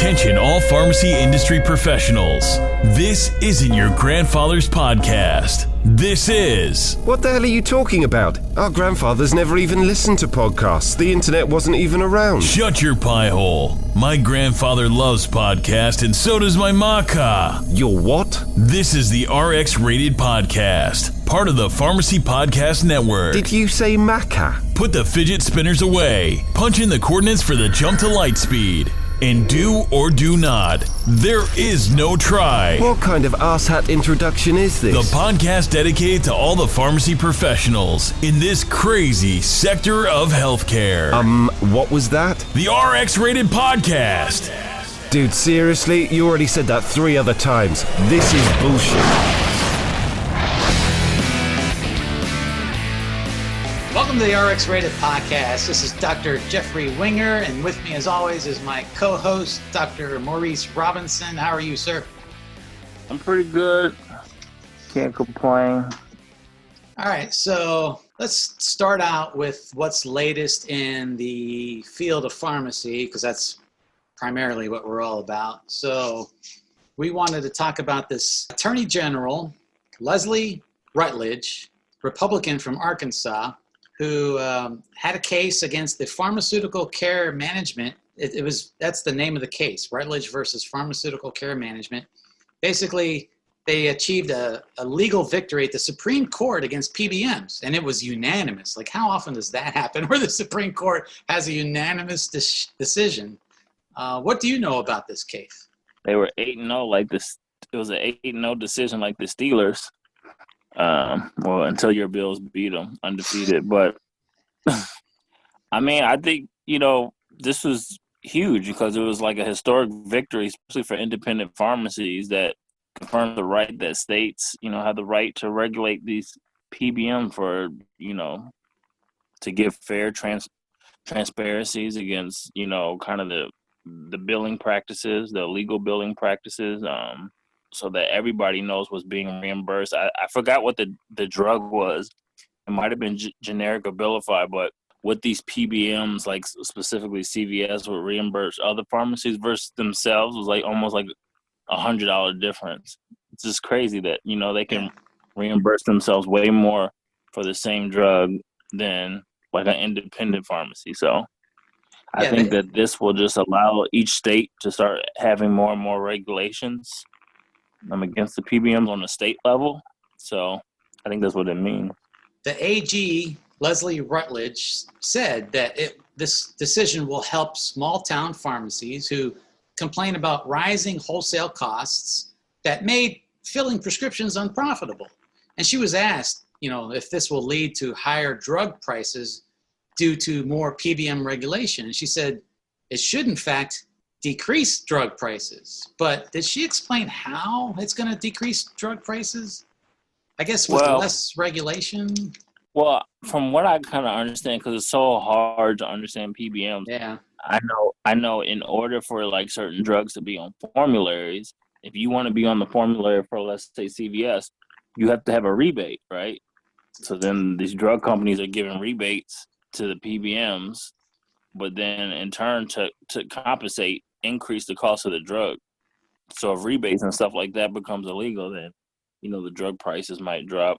Attention all pharmacy industry professionals. This isn't your grandfather's podcast. This is... What the hell are you talking about? Our grandfathers never even listened to podcasts. The internet wasn't even around. Shut your pie hole. My grandfather loves podcasts, and so does my maca. Your what? This is the RX Rated Podcast, part of the Pharmacy Podcast Network. Did you say maca? Put the fidget spinners away. Punch in the coordinates for the jump to light speed. And do or do not. There is no try. What kind of asshat introduction is this? The podcast dedicated to all the pharmacy professionals in this crazy sector of healthcare. What was that? The RX Rated Podcast. Dude, seriously? You already said that 3 other times. This is bullshit. Welcome to the RX Rated Podcast. This is Dr. Jeffrey Winger, and with me as always is my co-host, Dr. Maurice Robinson. How are you, sir? I'm pretty good. Can't complain. All right, so let's start out with what's latest in the field of pharmacy, because that's primarily what we're all about. So we wanted to talk about this Attorney General, Leslie Rutledge, Republican from Arkansas, who had a case against the Pharmaceutical Care Management. That's the name of the case, Rutledge versus Pharmaceutical Care Management. Basically, they achieved a legal victory at the Supreme Court against PBMs, and it was unanimous. Like, how often does that happen, where the Supreme Court has a unanimous decision? What do you know about this case? They were 8-0 like this. It was an 8-0 decision like the Steelers. Well, until your Bills beat them undefeated. But, I mean, I think, this was huge because it was like a historic victory, especially for independent pharmacies that confirmed the right that states, have the right to regulate these PBM for, to give fair transparencies against, kind of the billing practices, the illegal billing practices, so that everybody knows what's being reimbursed. I forgot what the drug was. It might have been generic Abilify, but with these PBMs, like specifically CVS, would reimburse other pharmacies versus themselves was like almost like $100 difference. It's just crazy that, they can reimburse themselves way more for the same drug than like an independent pharmacy. So I think that this will just allow each state to start having more and more regulations against the PBMs on the state level. So I think that's what it means. The AG, Leslie Rutledge, said that this decision will help small-town pharmacies who complain about rising wholesale costs that made filling prescriptions unprofitable. And she was asked, if this will lead to higher drug prices due to more PBM regulation. And she said it should, in fact, decrease drug prices. But did she explain how it's going to decrease drug prices? I guess with less regulation? Well, from what I kind of understand, because it's so hard to understand PBMs, I know in order for like certain drugs to be on formularies, if you want to be on the formulary for, let's say, CVS, you have to have a rebate, right? So then these drug companies are giving rebates to the PBMs, but then in turn to compensate, increase the cost of the drug. So if rebates and stuff like that becomes illegal, then, the drug prices might drop.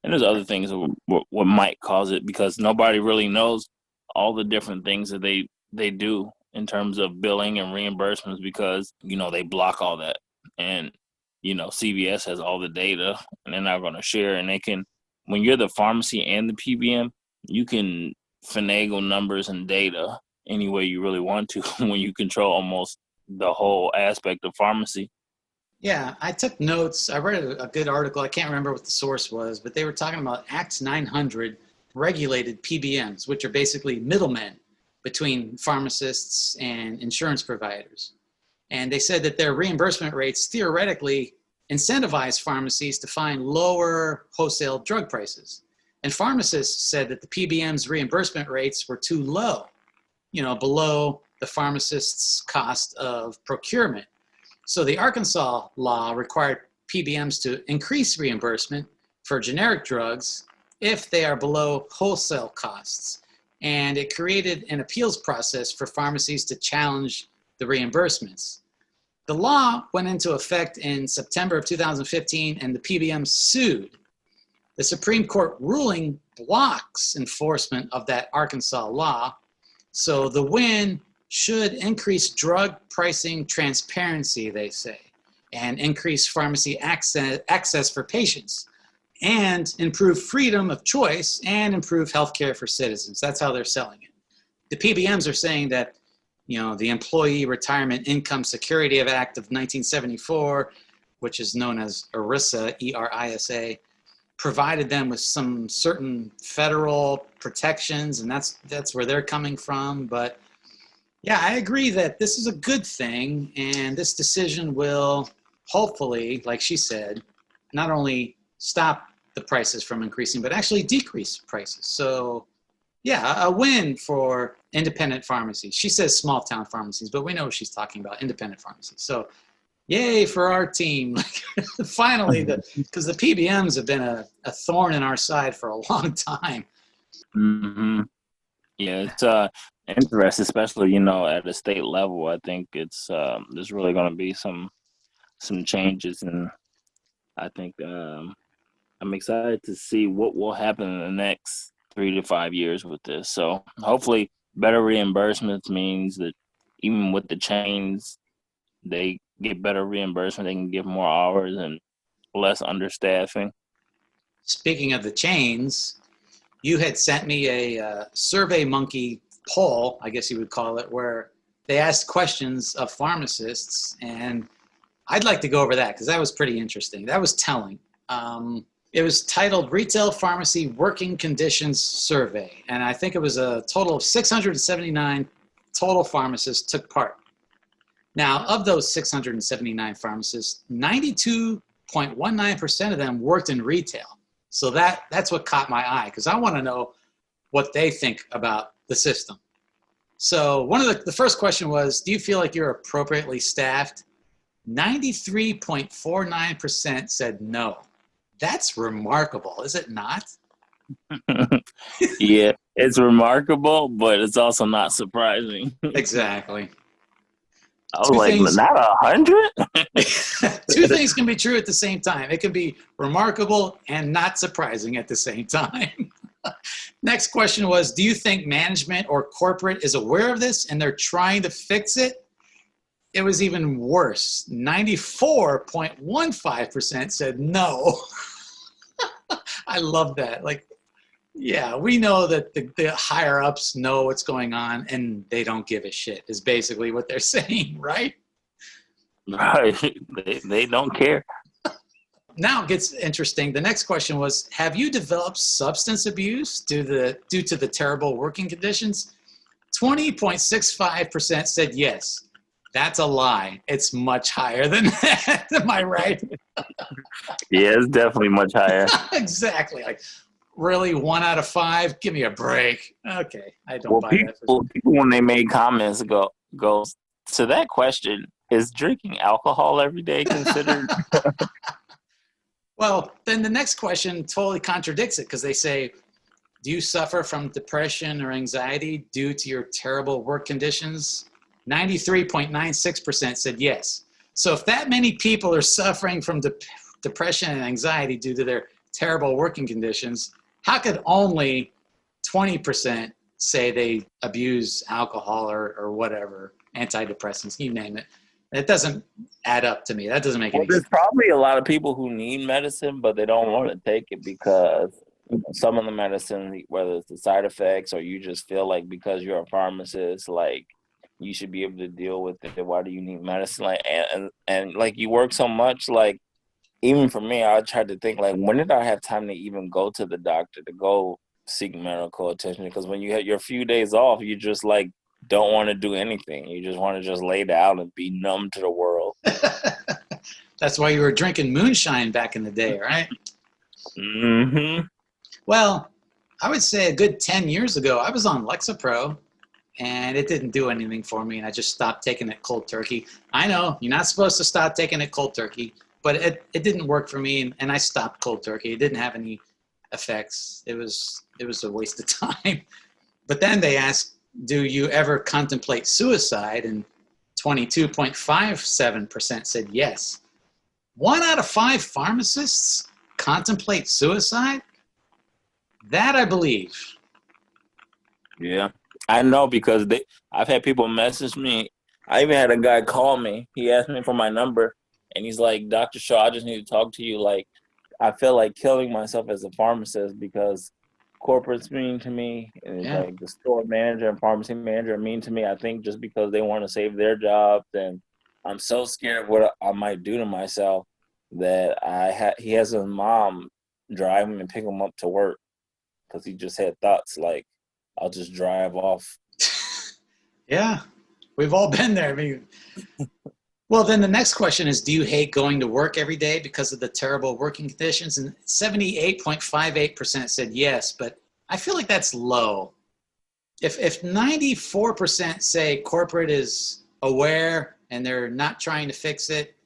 And there's other things what might cause it, because nobody really knows all the different things that they do in terms of billing and reimbursements, because, they block all that. And, CVS has all the data and they're not going to share. And they can, when you're the pharmacy and the PBM, you can finagle numbers and data any way you really want to when you control almost the whole aspect of pharmacy. Yeah, I took notes. I read a good article. I can't remember what the source was, but they were talking about Act 900 regulated PBMs, which are basically middlemen between pharmacists and insurance providers. And they said that their reimbursement rates theoretically incentivize pharmacies to find lower wholesale drug prices. And pharmacists said that the PBM's reimbursement rates were too low, below the pharmacist's cost of procurement. So the Arkansas law required PBMs to increase reimbursement for generic drugs if they are below wholesale costs. And it created an appeals process for pharmacies to challenge the reimbursements. The law went into effect in September of 2015, and the PBM sued. The Supreme Court ruling blocks enforcement of that Arkansas law, so the win should increase drug pricing transparency, they say, and increase pharmacy access for patients, and improve freedom of choice and improve healthcare for citizens. That's how they're selling it. The PBMs are saying that, the Employee Retirement Income Security Act of 1974, which is known as ERISA, E-R-I-S-A, provided them with some certain federal protections, and that's where they're coming from. But yeah, I agree that this is a good thing, and this decision will hopefully, like she said, not only stop the prices from increasing, but actually decrease prices. So yeah, a win for independent pharmacies. She says small town pharmacies, but we know what she's talking about, independent pharmacies. So yay for our team. Finally, because the PBMs have been a thorn in our side for a long time. Mm-hmm. Yeah, it's interesting, especially, at the state level. I think it's there's really going to be some changes, and I think I'm excited to see what will happen in the next 3 to 5 years with this. So hopefully better reimbursements means that even with the chains, they get better reimbursement. They can give more hours and less understaffing. Speaking of the chains, you had sent me a Survey Monkey poll, I guess you would call it, where they asked questions of pharmacists, and I'd like to go over that because that was pretty interesting. That was telling. It was titled Retail Pharmacy Working Conditions Survey, and I think it was a total of 679 total pharmacists took part. Now, of those 679 pharmacists, 92.19% of them worked in retail. So that's what caught my eye, because I want to know what they think about the system. So one of the first question was, do you feel like you're appropriately staffed? 93.49% said no. That's remarkable, is it not? Yeah, it's remarkable, but it's also not surprising. Exactly. I was like, not 100? Two things can be true at the same time. It can be remarkable and not surprising at the same time. Next question was, do you think management or corporate is aware of this and they're trying to fix it? It was even worse. 94.15% said no. I love that. Like, yeah, we know that the higher ups know what's going on and they don't give a shit is basically what they're saying, right? Right. They don't care. Now it gets interesting. The next question was, have you developed substance abuse due to the terrible working conditions? 20.65% said yes. That's a lie. It's much higher than that. Am I right? Yeah, it's definitely much higher. Exactly. Like, really, 1 out of 5? Give me a break. Okay, I don't buy that. People, when they made comments, go to that question, is drinking alcohol every day considered? Well, then the next question totally contradicts it, because they say, do you suffer from depression or anxiety due to your terrible work conditions? 93.96% said yes. So if that many people are suffering from depression and anxiety due to their terrible working conditions, how could only 20% say they abuse alcohol or whatever, antidepressants, you name it? It doesn't add up to me. That doesn't make any sense. There's probably a lot of people who need medicine, but they don't want to take it because some of the medicine, whether it's the side effects or you just feel like because you're a pharmacist, like you should be able to deal with it. Why do you need medicine? Like, and like you work so much, like even for me, I tried to think like, when did I have time to even go to the doctor, to go seek medical attention? Because when you have your few days off, you just like don't want to do anything. You just want to just lay down and be numb to the world. That's why you were drinking moonshine back in the day, right? Mm-hmm. Well, I would say a good 10 years ago, I was on Lexapro, and it didn't do anything for me, and I just stopped taking it cold turkey. I know, you're not supposed to stop taking it cold turkey, but it didn't work for me, and I stopped cold turkey. It didn't have any effects. It was a waste of time. But then they asked, do you ever contemplate suicide? And 22.57% said yes. 1 out of 5 pharmacists contemplate suicide? That I believe. Yeah, I know because I've had people message me. I even had a guy call me. He asked me for my number, and he's like, "Dr. Shaw, I just need to talk to you. Like, I feel like killing myself as a pharmacist because corporate's mean to me, and it's Yeah. like the store manager and pharmacy manager are mean to me. I think just because they want to save their jobs, and I'm so scared of what I might do to myself that he has his mom drive him and pick him up to work because he just had thoughts like, I'll just drive off." Yeah, we've all been there. I mean, well, then the next question is, do you hate going to work every day because of the terrible working conditions? And 78.58% said yes, but I feel like that's low. If 94% say corporate is aware and they're not trying to fix it,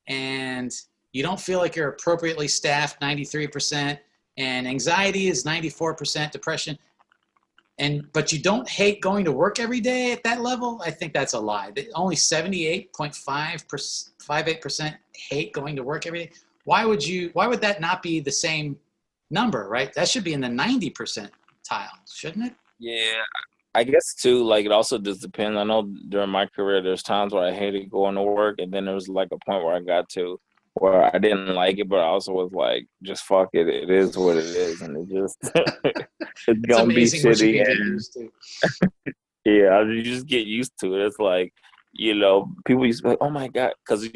and you don't feel like you're appropriately staffed, 93%, and anxiety is 94%, depression, but you don't hate going to work every day at that level, I think that's a lie. Only 78.58% hate going to work every day. Why would that not be the same number, right? That should be in the 90 percentile, shouldn't it? Yeah, I guess too, like it also just depends. I know during my career, there's times where I hated going to work, and then there was like a point where I got to where I didn't like it, but I also was like, just fuck it. It is what it is, and it just it's It's gonna be amazing what you shitty. can get And used to. yeah, you just get used to it. It's like, people used to be like, oh my God, because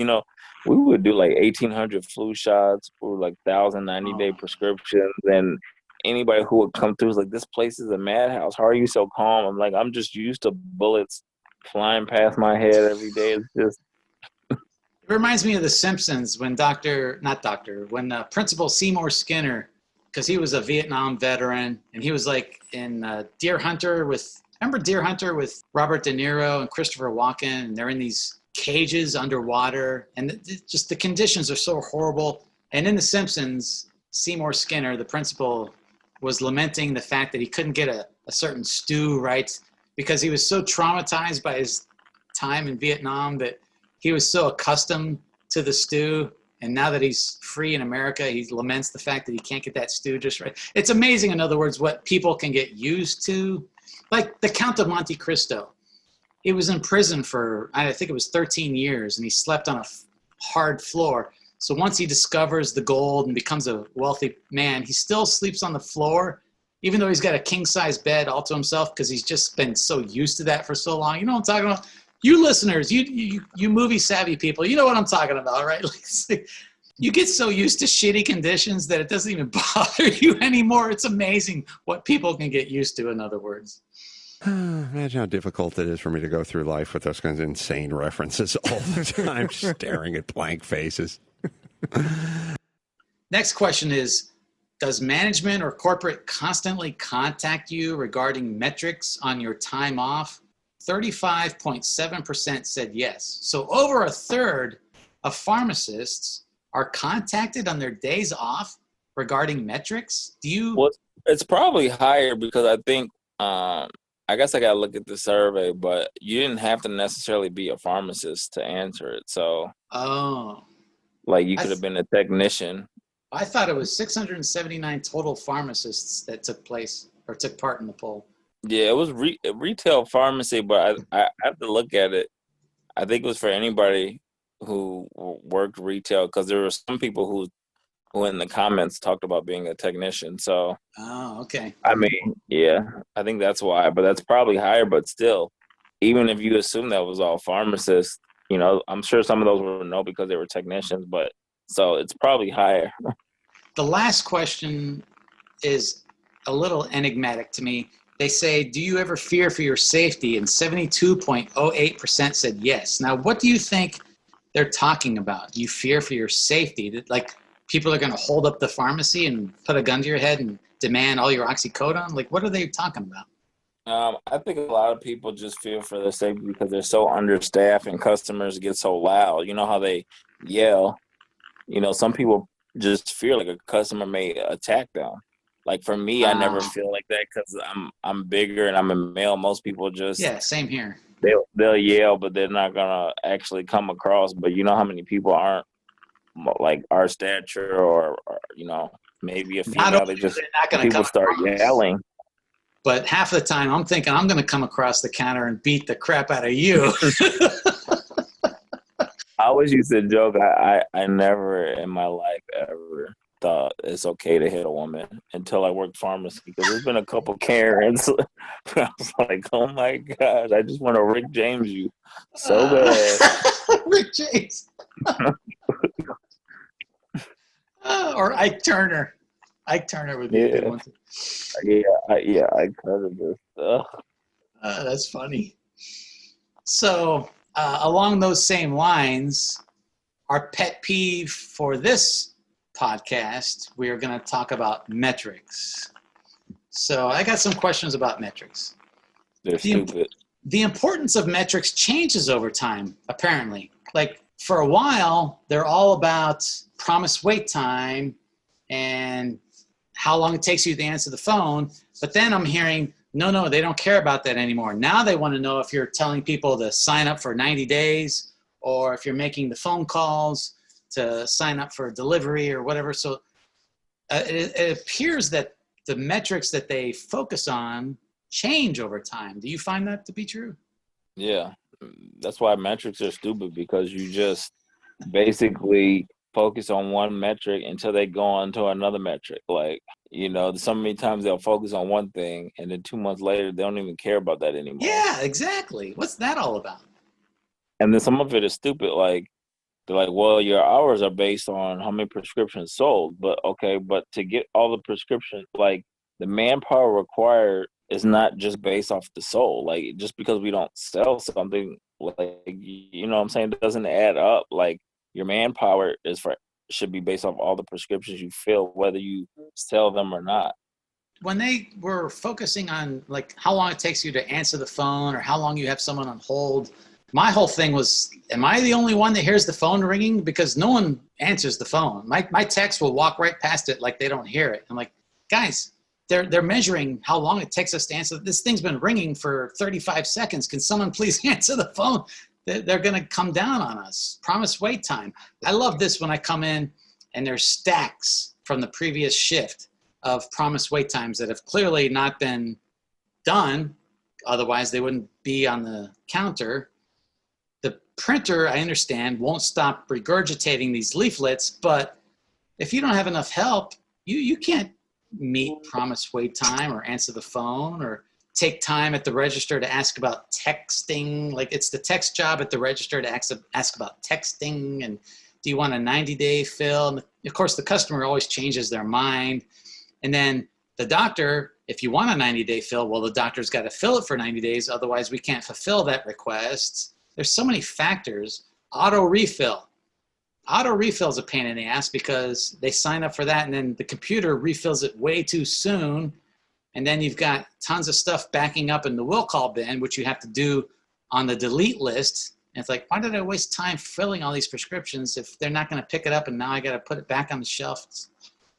we would do like 1,800 flu shots for like 1,090-day Oh. prescriptions, and anybody who would come through was like, this place is a madhouse. How are you so calm? I'm like, I'm just used to bullets flying past my head every day. It's just, It reminds me of The Simpsons when Principal Seymour Skinner, because he was a Vietnam veteran, and he was like in Deer Hunter with Robert De Niro and Christopher Walken, and they're in these cages underwater, and just the conditions are so horrible. And in The Simpsons, Seymour Skinner, the principal, was lamenting the fact that he couldn't get a certain stew right because he was so traumatized by his time in Vietnam that he was so accustomed to the stew, and now that he's free in America, he laments the fact that he can't get that stew just right. It's amazing, in other words, what people can get used to. Like the Count of Monte Cristo. He was in prison for, I think it was 13 years, and he slept on a hard floor. So once he discovers the gold and becomes a wealthy man, he still sleeps on the floor, even though he's got a king-size bed all to himself because he's just been so used to that for so long. You know what I'm talking about? You listeners, you movie-savvy people, you know what I'm talking about, right? Like, you get so used to shitty conditions that it doesn't even bother you anymore. It's amazing what people can get used to, in other words. Imagine how difficult it is for me to go through life with those kinds of insane references all the time, staring at blank faces. Next question is, does management or corporate constantly contact you regarding metrics on your time off? 35.7% said yes. So over a third of pharmacists are contacted on their days off regarding metrics. Well, it's probably higher because I think, I guess I got to look at the survey, but you didn't have to necessarily be a pharmacist to answer it. So, like you could have been a technician. I thought it was 679 total pharmacists that took part in the poll. Yeah, it was retail pharmacy, but I have to look at it. I think it was for anybody who worked retail because there were some people who in the comments talked about being a technician. So, okay. I mean, yeah, I think that's why, but that's probably higher. But still, even if you assume that was all pharmacists, I'm sure some of those were no because they were technicians, but so it's probably higher. The last question is a little enigmatic to me. They say, do you ever fear for your safety? And 72.08% said yes. Now, what do you think they're talking about? Do you fear for your safety? That, like, people are going to hold up the pharmacy and put a gun to your head and demand all your oxycodone? Like, what are they talking about? I think a lot of people just fear for their safety because they're so understaffed and customers get so loud. You know how they yell? Some people just fear like a customer may attack them. Like for me, I never feel like that because I'm bigger and I'm a male. Most people just same here. they'll yell, but they're not gonna actually come across. But you know how many people aren't like our stature, or maybe a Not female. only They are just they not going to people come start across, yelling. but half the time I'm thinking I'm going to come across the counter and beat the crap out of you. I always used to joke. I never in my life ever thought it's okay to hit a woman until I worked pharmacy, because there's been a couple Karens. I was like, oh my gosh, I just want to Rick James you so bad. Rick James. Or Ike Turner. Ike Turner would be a good one. I covered this stuff. That's funny. So, along those same lines, our pet peeve for this podcast, we are going to talk about metrics. So, I got some questions about metrics. They're stupid. The importance of metrics changes over time, apparently. Like, for a while, they're all about promised wait time and how long it takes you to answer the phone. But then I'm hearing, no, they don't care about that anymore. Now they want to know if you're telling people to sign up for 90 days or if you're making the phone calls to sign up for a delivery or whatever. So it appears that the metrics that they focus on change over time. Do you find that to be true? Yeah. That's why metrics are stupid, because you just basically focus on one metric until they go on to another metric. Like, so many times they'll focus on one thing and then 2 months later, they don't even care about that anymore. Yeah, exactly. What's that all about? And then some of it is stupid. Like, they're like, well, your hours are based on how many prescriptions sold. But to get all the prescriptions, like the manpower required is not just based off the sold. Like, just because we don't sell something, like, what I'm saying, it doesn't add up. Like, your manpower should be based off all the prescriptions you fill, whether you sell them or not. When they were focusing on like how long it takes you to answer the phone or how long you have someone on hold, my whole thing was, am I the only one that hears the phone ringing? Because no one answers the phone. My text will walk right past it like they don't hear it. I'm like, guys, they're measuring how long it takes us to answer. This thing's been ringing for 35 seconds. Can someone please answer the phone? They're going to come down on us. Promise wait time. I love this when I come in and there's stacks from the previous shift of promise wait times that have clearly not been done. Otherwise, they wouldn't be on the counter. The printer, I understand, won't stop regurgitating these leaflets, but if you don't have enough help, you can't meet promise wait time or answer the phone or take time at the register to ask about texting. Like, it's the text job at the register to ask about texting. And do you want a 90-day fill? And of course, the customer always changes their mind. And then the doctor, if you want a 90-day fill, well, the doctor's got to fill it for 90 days. Otherwise, we can't fulfill that request. There's so many factors. Auto refill is a pain in the ass because they sign up for that and then the computer refills it way too soon. And then you've got tons of stuff backing up in the will call bin, which you have to do on the delete list. And it's like, why did I waste time filling all these prescriptions if they're not going to pick it up and now I got to put it back on the shelf?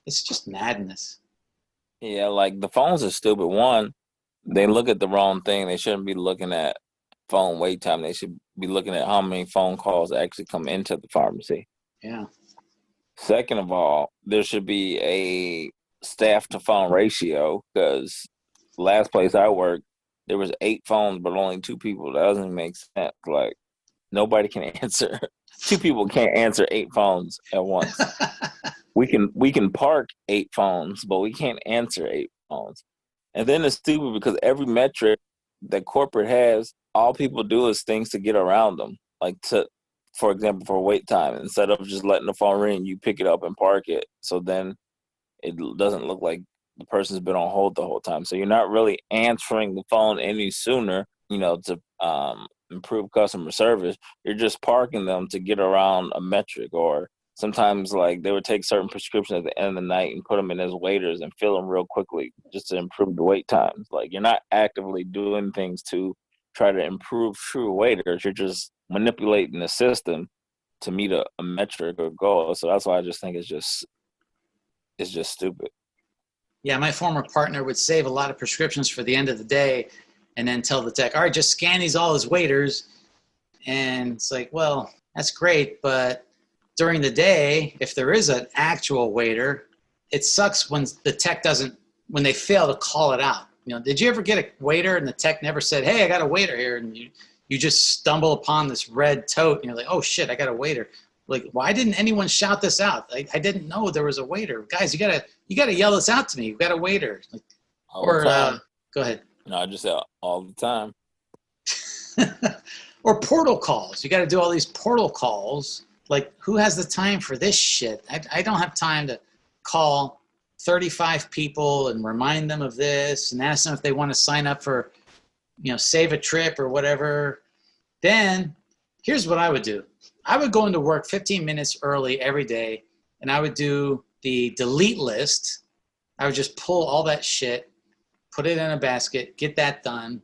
It's just madness. Yeah, like the phones are stupid. One, they look at the wrong thing. They shouldn't be looking at phone wait time. They should be looking at how many phone calls actually come into the pharmacy. Yeah. Second of all, there should be a staff to phone ratio, because last place I worked, there was 8 phones, but only 2 people. That doesn't make sense. Like, nobody can answer. 2 people can't answer 8 phones at once. We can park 8 phones, but we can't answer 8 phones. And then it's stupid because every metric that corporate has, all people do is things to get around them. Like, for example, for wait time, instead of just letting the phone ring, you pick it up and park it. So then it doesn't look like the person's been on hold the whole time. So you're not really answering the phone any sooner, to improve customer service. You're just parking them to get around a metric. Or sometimes, like, they would take certain prescriptions at the end of the night and put them in as waiters and fill them real quickly just to improve the wait times. Like, you're not actively doing things to try to improve true waiters. You're just manipulating the system to meet a metric or goal. So that's why I just think it's just stupid. Yeah, my former partner would save a lot of prescriptions for the end of the day. and then tell the tech, all right, just scan these all as waiters. And it's like, well, that's great, but during the day, if there is an actual waiter, it sucks when the tech when they fail to call it out. You know, did you ever get a waiter and the tech never said, hey, I got a waiter here, and you just stumble upon this red tote and you're like, oh shit, I got a waiter. Like, why didn't anyone shout this out? I didn't know there was a waiter. Guys, you gotta yell this out to me. You got a waiter. Like, go ahead. No, I just say all the time. Or portal calls. You got to do all these portal calls. Like, who has the time for this shit? I don't have time to call 35 people and remind them of this and ask them if they want to sign up for, save a trip or whatever. Then here's what I would do. I would go into work 15 minutes early every day, and I would do the delete list. I would just pull all that shit, put it in a basket, get that done.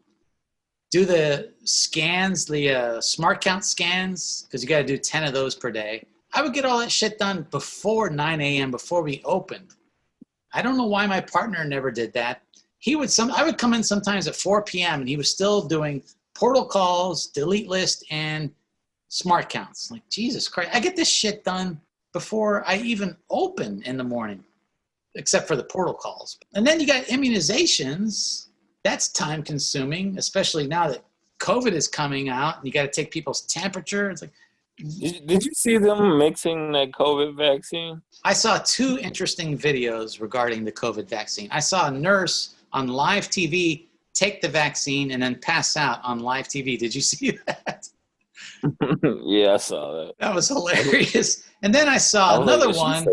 Do the scans, the smart count scans, because you got to do 10 of those per day. I would get all that shit done before 9 a.m., before we opened. I don't know why my partner never did that. I would come in sometimes at 4 p.m. and he was still doing portal calls, delete list, and smart counts. Like, Jesus Christ, I get this shit done before I even open in the morning, except for the portal calls. And then you got immunizations. That's time consuming, especially now that COVID is coming out and you got to take people's temperature. It's like, did you see them mixing that COVID vaccine? I saw 2 interesting videos regarding the COVID vaccine. I saw a nurse on live TV take the vaccine and then pass out on live TV. Did you see that? Yeah, I saw that. That was hilarious. And then I saw another one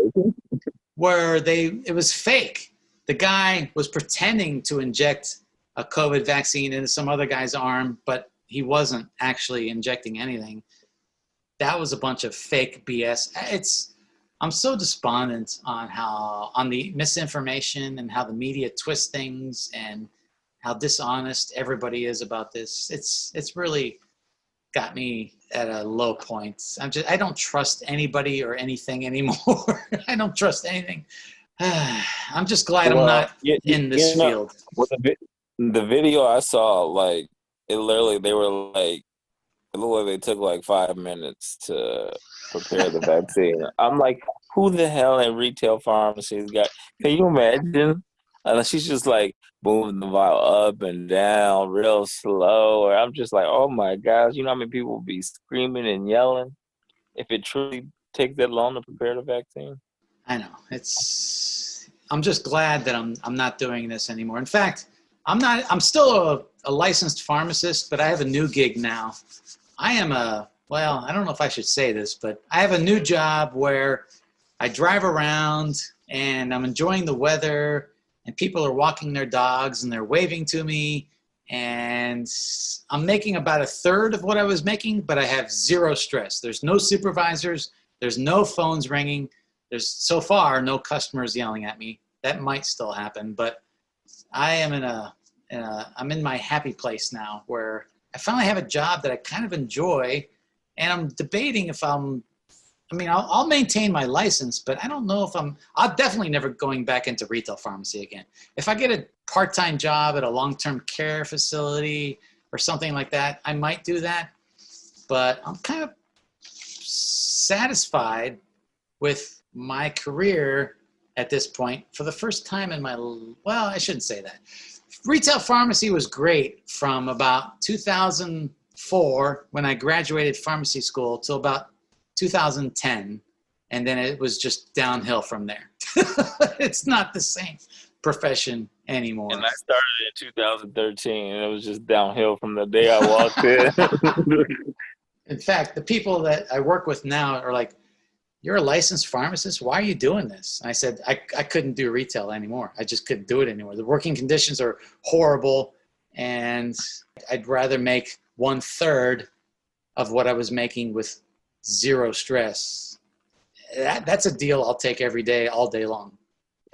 where it was fake. The guy was pretending to inject a COVID vaccine into some other guy's arm, but he wasn't actually injecting anything. That was a bunch of fake BS. I'm so despondent on the misinformation and how the media twists things and how dishonest everybody is about this. It's really got me at a low point. I don't trust anybody or anything anymore. I don't trust anything. I'm just glad I'm not in this field. The video I saw, like, it literally, they were like, it looked like they took like 5 minutes to prepare the vaccine. I'm like, who the hell in retail pharmacies got, can you imagine? She's just like moving the vial up and down real slow. Or I'm just like, oh my gosh, you know how many people would be screaming and yelling if it truly takes that long to prepare the vaccine? I know. I'm just glad that I'm not doing this anymore. In fact, I'm still a licensed pharmacist, but I have a new gig now. I don't know if I should say this, but I have a new job where I drive around and I'm enjoying the weather and people are walking their dogs and they're waving to me and I'm making about a third of what I was making, but I have zero stress. There's no supervisors. There's no phones ringing. There's so far no customers yelling at me. That might still happen, but I am I'm in my happy place now where I finally have a job that I kind of enjoy, and I'm debating if I'll maintain my license, but I don't know if I'll definitely never going back into retail pharmacy again. If I get a part-time job at a long-term care facility or something like that, I might do that, but I'm kind of satisfied with my career at this point for the first time in I shouldn't say that. Retail pharmacy was great from about 2004 when I graduated pharmacy school till about 2010. And then it was just downhill from there. It's not the same profession anymore. And I started in 2013 and it was just downhill from the day I walked in. In fact, the people that I work with now are like, you're a licensed pharmacist? Why are you doing this? And I said, I couldn't do retail anymore. I just couldn't do it anymore. The working conditions are horrible, and I'd rather make 1/3 of what I was making with zero stress. That's a deal I'll take every day, all day long.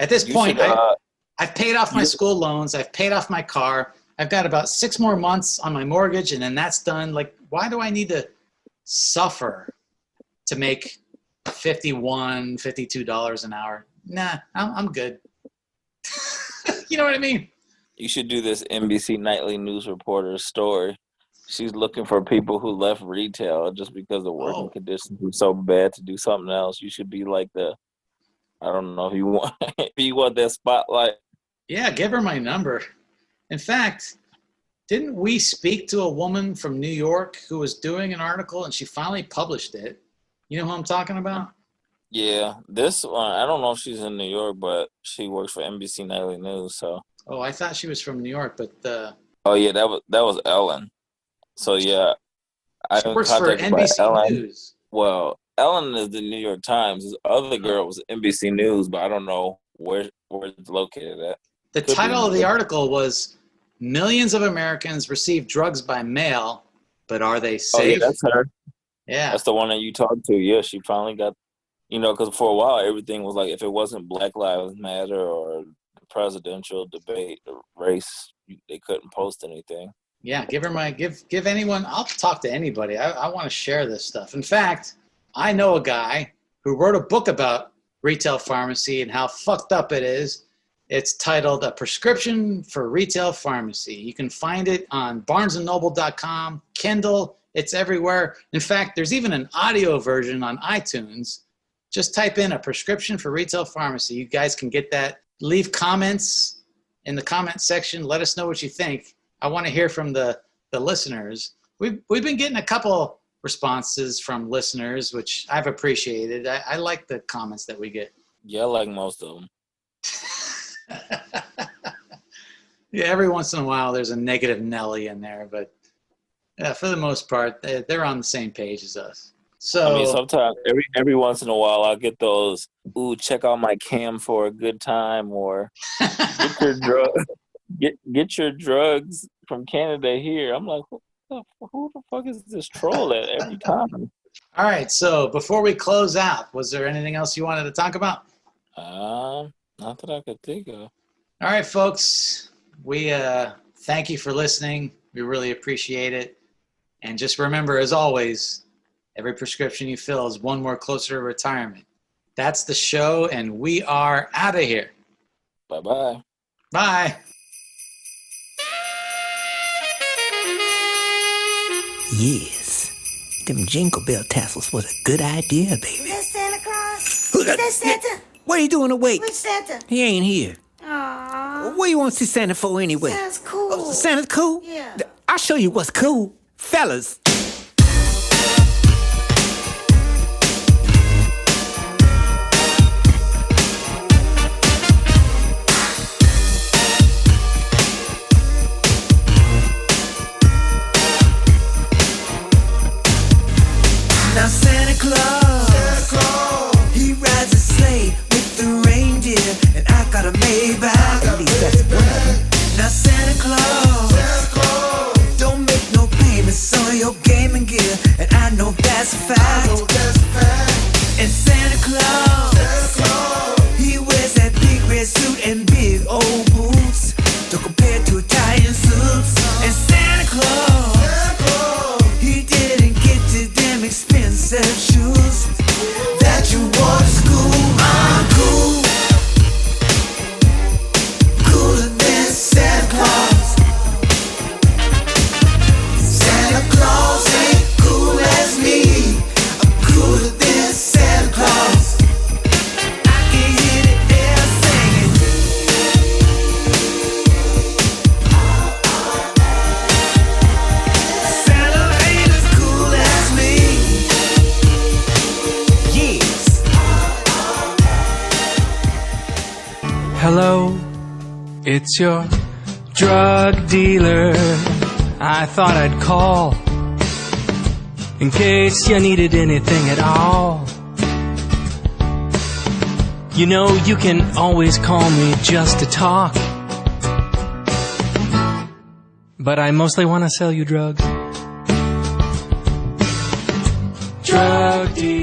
At this point, I've paid off my school loans. I've paid off my car. I've got about 6 more months on my mortgage, and then that's done. Like, why do I need to suffer to make $51, $52 an hour? Nah, I'm good. You know what I mean? You should do this NBC Nightly News reporter story. She's looking for people who left retail just because the working conditions were so bad to do something else. You should be like I don't know if you want if you want that spotlight. Yeah, give her my number. In fact, didn't we speak to a woman from New York who was doing an article and she finally published it? You know who I'm talking about? Yeah, this one, I don't know if she's in New York, but she works for NBC Nightly News. So. Oh, I thought she was from New York, but Oh yeah, that was Ellen. So yeah, she works for NBC News. Well, Ellen is the New York Times. This other girl was NBC News, but I don't know where it's located at. The title of the article was "Millions of Americans receive drugs by mail, but are they safe?" Oh yeah, that's her. Yeah, that's the one that you talked to. Yeah, she finally got. Because for a while everything was like, if it wasn't Black Lives Matter or the presidential debate or race, they couldn't post anything. Yeah, give her give anyone. I'll talk to anybody. I want to share this stuff. In fact, I know a guy who wrote a book about retail pharmacy and how fucked up it is. It's titled "A Prescription for Retail Pharmacy." You can find it on BarnesandNoble.com, Kindle. It's everywhere. In fact, there's even an audio version on iTunes. Just type in "A Prescription for Retail Pharmacy." You guys can get that. Leave comments in the comment section. Let us know what you think. I want to hear from the listeners. We've been getting a couple responses from listeners, which I've appreciated. I like the comments that we get. Yeah, I like most of them. Yeah, every once in a while there's a negative Nelly in there, but yeah, for the most part, they're on the same page as us. So I mean, sometimes every once in a while I'll get those, "Ooh, check out my cam for a good time," or get your drugs from Canada here. I'm like, who the fuck is this troll at every time? All right, so before we close out, was there anything else you wanted to talk about? Not that I could think of. All right, folks, we thank you for listening. We really appreciate it. And just remember, as always, every prescription you fill is one more closer to retirement. That's the show, and we are out of here. Bye-bye. Bye. Yes, them jingle bell tassels was a good idea, baby. Is that Santa Claus? Is that Santa? What are you doing awake? Where's Santa? He ain't here. Aww. What do you want to see Santa for anyway? Santa's cool. Oh, Santa's cool? Yeah. I'll show you what's cool. Fellas. Now Santa Claus, he rides a sleigh with the reindeer, and I got a Maybach, at least that's one of them. Now Santa Claus, don't make no payments on your gaming gear, and I know that's a fact. And Santa Claus, he wears that big red suit and big old boots, don't compare to Italian suits. And Santa Claus, he didn't get to them expensive shoes that you wore to school. I'm cool, cooler than Santa Claus. Santa Claus ain't cool as me. I'm cooler than Santa Claus. I can hear the air singing. Santa ain't as cool as me. Yes. Hello, it's your drug dealer. I thought I'd call in case you needed anything at all. You know, you can always call me just to talk, but I mostly want to sell you drugs. Drug dealer.